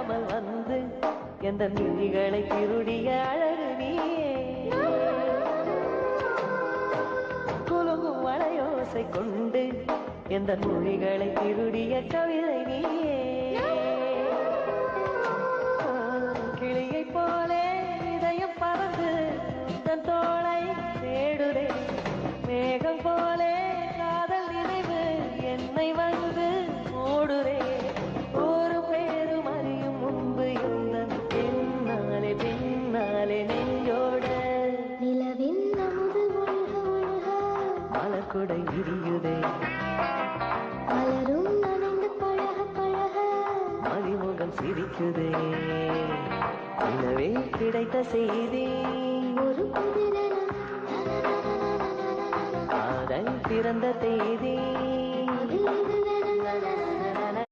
அறியாமல் வந்து எந்த விழிகளை திருடிய அழகு நீயே குலுங்கும் வளையோசை கொண்டு எந்த மொழிகளை திருடிய கவிதை நீயே கிளியை போலே இதயம் பறந்து தன் தோளை தேடுதே மேகம் போலே காதல் நினைவு என்னை வந்து மூடுதே ஒரு பேரும் அறியும் முன்பு எந்தன் பின்னாலே பின்னாலே நெஞ்சோட நிலவின் அமுது ஒழுக ஒழுக மலர்குடை விரியுதே மலரும் நனைந்து பழக பழக மதிமுகம் சிரிக்குதே நிலவே கிடைத்த செய்தி ஒரு புதிரென காதல் பிறந்த தேதி அதில்